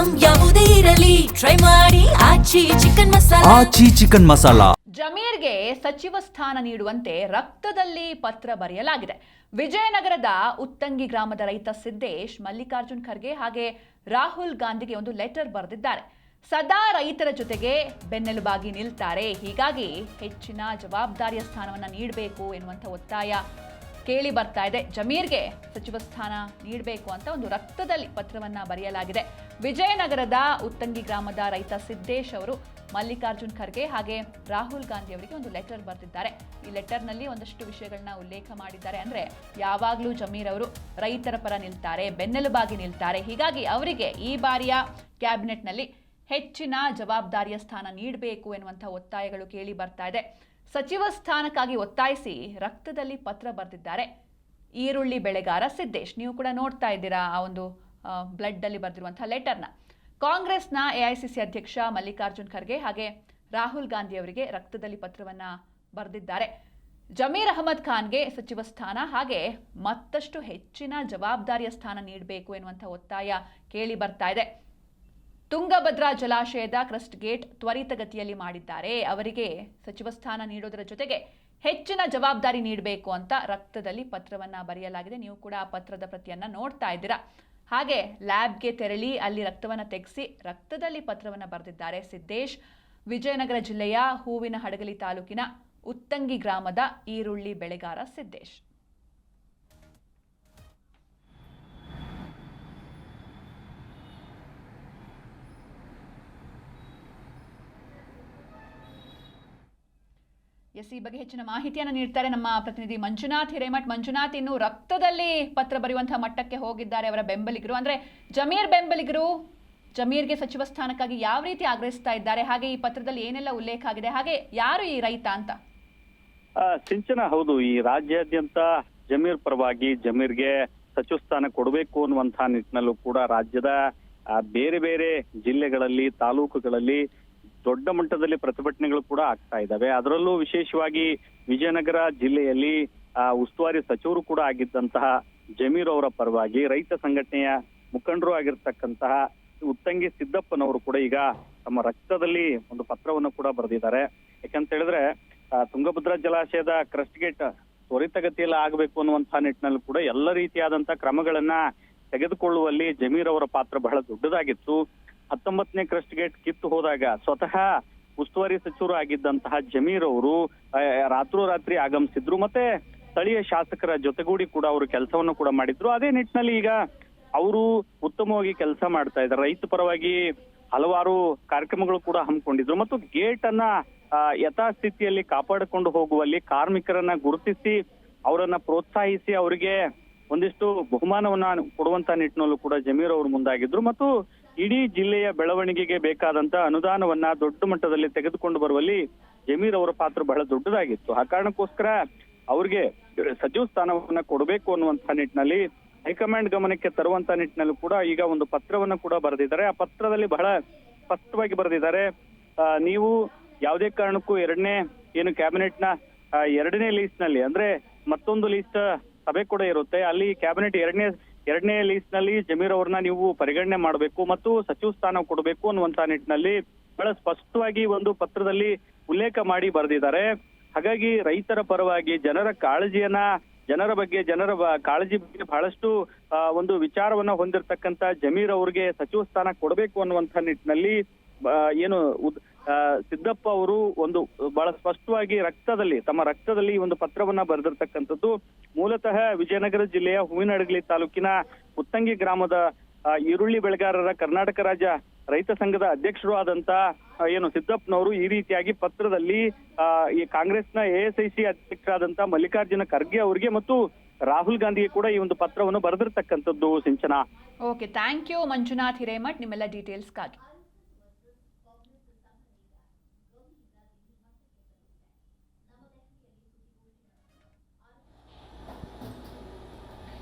Item ಯಾವುದೇ ಇರಲಿ try ಮಾಡಿ ಆಚಿ ಚಿಕನ್ ಮಸಾಲಾ. ಜಮೀರ್ಗೆ ಸಚಿವ ಸ್ಥಾನ ನೀಡುವಂತೆ ರಕ್ತದಲ್ಲಿ ಪತ್ರ ಬರೆಯಲಾಗಿದೆ. ವಿಜಯನಗರದ ಉತ್ತಂಗಿ ಗ್ರಾಮದ ರೈತ ಸಿದ್ದೇಶ್ ಮಲ್ಲಿಕಾರ್ಜುನ್ ಖರ್ಗೆ ಹಾಗೆ ರಾಹುಲ್ ಗಾಂಧಿಗೆ ಒಂದು ಲೆಟರ್ ಬರೆದಿದ್ದಾರೆ. ಸದಾ ರೈತರ ಜೊತೆಗೆ ಬೆನ್ನೆಲುಬಾಗಿ ನಿಲ್ತಾರೆ, ಹೀಗಾಗಿ ಹೆಚ್ಚಿನ ಜವಾಬ್ದಾರಿಯ ಸ್ಥಾನವನ್ನು ನೀಡಬೇಕು ಎನ್ನುವಂಥ ಒತ್ತಾಯ ಕೇಳಿ ಬರ್ತಾ ಇದೆ. ಜಮೀರ್ಗೆ ಸಚಿವ ಸ್ಥಾನ ನೀಡಬೇಕು ಅಂತ ಒಂದು ರಕ್ತದಲ್ಲಿ ಪತ್ರವನ್ನ ಬರೆಯಲಾಗಿದೆ. ವಿಜಯನಗರದ ಉತ್ತಂಗಿ ಗ್ರಾಮದ ರೈತ ಸಿದ್ದೇಶ್ ಅವರು ಮಲ್ಲಿಕಾರ್ಜುನ್ ಖರ್ಗೆ ಹಾಗೆ ರಾಹುಲ್ ಗಾಂಧಿ ಅವರಿಗೆ ಒಂದು ಲೆಟರ್ ಬರೆದಿದ್ದಾರೆ. ಈ ಲೆಟರ್ನಲ್ಲಿ ಒಂದಷ್ಟು ವಿಷಯಗಳನ್ನ ಉಲ್ಲೇಖ ಮಾಡಿದ್ದಾರೆ. ಅಂದ್ರೆ ಯಾವಾಗಲೂ ಜಮೀರ್ ಅವರು ರೈತರ ಪರ ನಿಲ್ತಾರೆ, ಬೆನ್ನೆಲುಬಾಗಿ ನಿಲ್ತಾರೆ, ಹೀಗಾಗಿ ಅವರಿಗೆ ಈ ಬಾರಿಯ ಕ್ಯಾಬಿನೆಟ್ನಲ್ಲಿ ಹೆಚ್ಚಿನ ಜವಾಬ್ದಾರಿಯ ಸ್ಥಾನ ನೀಡಬೇಕು ಎನ್ನುವಂಥ ಒತ್ತಾಯಗಳು ಕೇಳಿ ಬರ್ತಾ ಇದೆ. ಸಚಿವ ಸ್ಥಾನಕ್ಕಾಗಿ ಒತ್ತಾಯಿಸಿ ರಕ್ತದಲ್ಲಿ ಪತ್ರ ಬರೆದಿದ್ದಾರೆ ಈರುಳ್ಳಿ ಬೆಳೆಗಾರ ಸಿದ್ದೇಶ್. ನೀವು ಕೂಡ ನೋಡ್ತಾ ಇದ್ದೀರಾ ಆ ಒಂದು ಬ್ಲಡ್ ಅಲ್ಲಿ ಬರೆದಿರುವಂತಹ ಲೆಟರ್ನ. ಕಾಂಗ್ರೆಸ್ನ ಎಐಸಿಸಿ ಅಧ್ಯಕ್ಷ ಮಲ್ಲಿಕಾರ್ಜುನ್ ಖರ್ಗೆ ಹಾಗೆ ರಾಹುಲ್ ಗಾಂಧಿ ಅವರಿಗೆ ರಕ್ತದಲ್ಲಿ ಪತ್ರವನ್ನ ಬರೆದಿದ್ದಾರೆ. ಜಮೀರ್ ಅಹಮದ್ ಖಾನ್ಗೆ ಸಚಿವ ಸ್ಥಾನ ಹಾಗೆ ಮತ್ತಷ್ಟು ಹೆಚ್ಚಿನ ಜವಾಬ್ದಾರಿಯ ಸ್ಥಾನ ನೀಡಬೇಕು ಎನ್ನುವಂಥ ಒತ್ತಾಯ ಕೇಳಿ ಬರ್ತಾ ಇದೆ. ತುಂಗಭದ್ರಾ ಜಲಾಶಯದ ಕ್ರಸ್ಟ್ ಗೇಟ್ ತ್ವರಿತಗತಿಯಲ್ಲಿ ಮಾಡಿದ್ದಾರೆ, ಅವರಿಗೆ ಸಚಿವ ಸ್ಥಾನ ನೀಡೋದರ ಜೊತೆಗೆ ಹೆಚ್ಚಿನ ಜವಾಬ್ದಾರಿ ನೀಡಬೇಕು ಅಂತ ರಕ್ತದಲ್ಲಿ ಪತ್ರವನ್ನ ಬರೆಯಲಾಗಿದೆ. ನೀವು ಕೂಡ ಆ ಪತ್ರದ ಪ್ರತಿಯನ್ನ ನೋಡ್ತಾ ಇದ್ದೀರಾ. ಹಾಗೆ ಲ್ಯಾಬ್ಗೆ ತೆರಳಿ ಅಲ್ಲಿ ರಕ್ತವನ್ನ ತೆಗೆಸಿ ರಕ್ತದಲ್ಲಿ ಪತ್ರವನ್ನ ಬರೆದಿದ್ದಾರೆ ಸಿದ್ದೇಶ್. ವಿಜಯನಗರ ಜಿಲ್ಲೆಯ ಹೂವಿನ ಹಡಗಲಿ ತಾಲೂಕಿನ ಉತ್ತಂಗಿ ಗ್ರಾಮದ ಈರುಳ್ಳಿ ಬೆಳೆಗಾರ ಸಿದ್ದೇಶ್. ಈ ಬಗ್ಗೆ ಹೆಚ್ಚಿನ ಮಾಹಿತಿಯನ್ನು ನೀಡ್ತಾರೆ ನಮ್ಮ ಪ್ರತಿನಿಧಿ ಮಂಜುನಾಥ್ ಹಿರೇಮಠ್. ಮಂಜುನಾಥ್, ಇನ್ನು ರಕ್ತದಲ್ಲಿ ಪತ್ರ ಬರೆಯುವಂತಹ ಮಟ್ಟಕ್ಕೆ ಹೋಗಿದ್ದಾರೆ ಅವರ ಬೆಂಬಲಿಗರು, ಅಂದ್ರೆ ಜಮೀರ್ ಬೆಂಬಲಿಗರು ಜಮೀರ್ಗೆ ಸಚಿವ ಸ್ಥಾನಕ್ಕಾಗಿ ಯಾವ ರೀತಿ ಆಗ್ರಹಿಸ್ತಾ ಇದ್ದಾರೆ, ಹಾಗೆ ಈ ಪತ್ರದಲ್ಲಿ ಏನೆಲ್ಲ ಉಲ್ಲೇಖ ಆಗಿದೆ, ಹಾಗೆ ಯಾರು ಈ ರೈತ ಅಂತ? ಸಿಂಚನ, ಹೌದು, ಈ ರಾಜ್ಯಾದ್ಯಂತ ಜಮೀರ್ ಪರವಾಗಿ ಜಮೀರ್ಗೆ ಸಚಿವ ಸ್ಥಾನ ಕೊಡಬೇಕು ಅನ್ನುವಂತಹ ನಿಟ್ಟಿನಲ್ಲೂ ಕೂಡ ರಾಜ್ಯದ ಬೇರೆ ಬೇರೆ ಜಿಲ್ಲೆಗಳಲ್ಲಿ ತಾಲೂಕುಗಳಲ್ಲಿ ದೊಡ್ಡ ಮಟ್ಟದಲ್ಲಿ ಪ್ರತಿಭಟನೆಗಳು ಕೂಡ ಆಗ್ತಾ ಇದ್ದಾವೆ. ಅದರಲ್ಲೂ ವಿಶೇಷವಾಗಿ ವಿಜಯನಗರ ಜಿಲ್ಲೆಯಲ್ಲಿ ಉಸ್ತುವಾರಿ ಸಚಿವರು ಕೂಡ ಆಗಿದ್ದಂತಹ ಜಮೀರ್ ಅವರ ಪರವಾಗಿ ರೈತ ಸಂಘಟನೆಯ ಮುಖಂಡರು ಆಗಿರ್ತಕ್ಕಂತಹ ಉತ್ತಂಗಿ ಸಿದ್ದಪ್ಪನವರು ಕೂಡ ಈಗ ತಮ್ಮ ರಕ್ತದಲ್ಲಿ ಒಂದು ಪತ್ರವನ್ನು ಕೂಡ ಬರೆದಿದ್ದಾರೆ. ಯಾಕಂತ ಹೇಳಿದ್ರೆ ತುಂಗಭದ್ರಾ ಜಲಾಶಯದ ಕ್ರಸ್ಟ್ ಗೇಟ್ ತ್ವರಿತಗತಿಯಲ್ಲಿ ಆಗಬೇಕು ಅನ್ನುವಂತಹ ನಿಟ್ಟಿನಲ್ಲಿ ಕೂಡ ಎಲ್ಲ ರೀತಿಯಾದಂತಹ ಕ್ರಮಗಳನ್ನ ತೆಗೆದುಕೊಳ್ಳುವಲ್ಲಿ ಜಮೀರ್ ಅವರ ಪಾತ್ರ ಬಹಳ ದೊಡ್ಡದಾಗಿತ್ತು. 19ನೇ ಕ್ರಸ್ಟ್ ಗೇಟ್ ಕಿತ್ತು ಹೋದಾಗ ಸ್ವತಃ ಉಸ್ತುವಾರಿ ಸಚಿವರು ಆಗಿದ್ದಂತಹ ಜಮೀರ್ ಅವರು ರಾತ್ರೋರಾತ್ರಿ ಆಗಮಿಸಿದ್ರು, ಮತ್ತೆ ಸ್ಥಳೀಯ ಶಾಸಕರ ಜೊತೆಗೂಡಿ ಕೂಡ ಅವರು ಕೆಲಸವನ್ನು ಕೂಡ ಮಾಡಿದ್ರು. ಅದೇ ನಿಟ್ಟಿನಲ್ಲಿ ಈಗ ಅವರು ಉತ್ತಮವಾಗಿ ಕೆಲಸ ಮಾಡ್ತಾ ಇದ್ದಾರೆ. ರೈತ ಪರವಾಗಿ ಹಲವಾರು ಕಾರ್ಯಕ್ರಮಗಳು ಕೂಡ ಹಮ್ಮಿಕೊಂಡಿದ್ರು ಮತ್ತು ಗೇಟ್ ಅನ್ನ ಯಥಾಸ್ಥಿತಿಯಲ್ಲಿ ಕಾಪಾಡಿಕೊಂಡು ಹೋಗುವಲ್ಲಿ ಕಾರ್ಮಿಕರನ್ನ ಗುರುತಿಸಿ ಅವರನ್ನ ಪ್ರೋತ್ಸಾಹಿಸಿ ಅವರಿಗೆ ಒಂದಿಷ್ಟು ಬಹುಮಾನವನ್ನ ಕೊಡುವಂತ ನಿಟ್ಟಿನಲ್ಲೂ ಕೂಡ ಜಮೀರ್ ಅವರು ಮುಂದಾಗಿದ್ರು ಮತ್ತು ಇಡೀ ಜಿಲ್ಲೆಯ ಬೆಳವಣಿಗೆಗೆ ಬೇಕಾದಂತ ಅನುದಾನವನ್ನ ದೊಡ್ಡ ಮಟ್ಟದಲ್ಲಿ ತೆಗೆದುಕೊಂಡು ಬರುವಲ್ಲಿ ಜಮೀರ್ ಅವರ ಪಾತ್ರ ಬಹಳ ದೊಡ್ಡದಾಗಿತ್ತು. ಆ ಕಾರಣಕ್ಕೋಸ್ಕರ ಅವ್ರಿಗೆ ಸಚಿವ ಸ್ಥಾನವನ್ನ ಕೊಡಬೇಕು ಅನ್ನುವಂತಹ ನಿಟ್ಟಿನಲ್ಲಿ ಹೈಕಮಾಂಡ್ ಗಮನಕ್ಕೆ ತರುವಂತ ನಿಟ್ಟಿನಲ್ಲೂ ಕೂಡ ಈಗ ಒಂದು ಪತ್ರವನ್ನ ಕೂಡ ಬರೆದಿದ್ದಾರೆ. ಆ ಪತ್ರದಲ್ಲಿ ಬಹಳ ಸ್ಪಷ್ಟವಾಗಿ ಬರೆದಿದ್ದಾರೆ, ನೀವು ಯಾವುದೇ ಕಾರಣಕ್ಕೂ ಕ್ಯಾಬಿನೆಟ್ ನ ಎರಡನೇ ಲೀಸ್ಟ್ ನಲ್ಲಿ, ಅಂದ್ರೆ ಮತ್ತೊಂದು ಲೀಸ್ಟ್ ಸಭೆ ಕೂಡ ಇರುತ್ತೆ, ಅಲ್ಲಿ ಕ್ಯಾಬಿನೆಟ್ ಎರಡನೇ ಲೀಸ್ಟ್ ನಲ್ಲಿ ಜಮೀರ್ ಅವ್ರನ್ನ ನೀವು ಪರಿಗಣನೆ ಮಾಡಬೇಕು ಮತ್ತು ಸಚಿವ ಸ್ಥಾನ ಕೊಡಬೇಕು ಅನ್ನುವಂತ ನಿಟ್ಟಿನಲ್ಲಿ ಬಹಳ ಸ್ಪಷ್ಟವಾಗಿ ಒಂದು ಪತ್ರದಲ್ಲಿ ಉಲ್ಲೇಖ ಮಾಡಿ ಬರೆದಿದ್ದಾರೆ. ಹಾಗಾಗಿ ರೈತರ ಪರವಾಗಿ ಜನರ ಕಾಳಜಿ ಬಗ್ಗೆ ಬಹಳಷ್ಟು ಒಂದು ವಿಚಾರವನ್ನ ಹೊಂದಿರತಕ್ಕಂತ ಜಮೀರ್ ಅವ್ರಿಗೆ ಸಚಿವ ಸ್ಥಾನ ಕೊಡಬೇಕು ಅನ್ನುವಂತ ನಿಟ್ಟಿನಲ್ಲಿ ಸಿದ್ದಪ್ಪ ಅವರು ಒಂದು ಬಹಳ ಸ್ಪಷ್ಟವಾಗಿ ತಮ್ಮ ರಕ್ತದಲ್ಲಿ ಒಂದು ಪತ್ರವನ್ನ ಬರೆದಿರ್ತಕ್ಕಂಥದ್ದು. ಮೂಲತಃ ವಿಜಯನಗರ ಜಿಲ್ಲೆಯ ಹೂವಿನಹಡಗಲಿ ತಾಲೂಕಿನ ಉತ್ತಂಗಿ ಗ್ರಾಮದ ಈರುಳ್ಳಿ ಬೆಳೆಗಾರರ ಕರ್ನಾಟಕ ರಾಜ್ಯ ರೈತ ಸಂಘದ ಅಧ್ಯಕ್ಷರು ಆದಂತ ಸಿದ್ದಪ್ಪನವರು ಈ ರೀತಿಯಾಗಿ ಪತ್ರದಲ್ಲಿ ಈ ಕಾಂಗ್ರೆಸ್ನ ಎಐಸಿಸಿ ಅಧ್ಯಕ್ಷರಾದಂತ ಮಲ್ಲಿಕಾರ್ಜುನ ಖರ್ಗೆ ಅವರಿಗೆ ಮತ್ತು ರಾಹುಲ್ ಗಾಂಧಿಗೆ ಕೂಡ ಈ ಒಂದು ಪತ್ರವನ್ನು ಬರೆದಿರ್ತಕ್ಕಂಥದ್ದು. Sinchana. Okay, thank you Manjunath Hiremath ನಿಮ್ಮೆಲ್ಲ ಡೀಟೇಲ್ಸ್ಗಾಗಿ.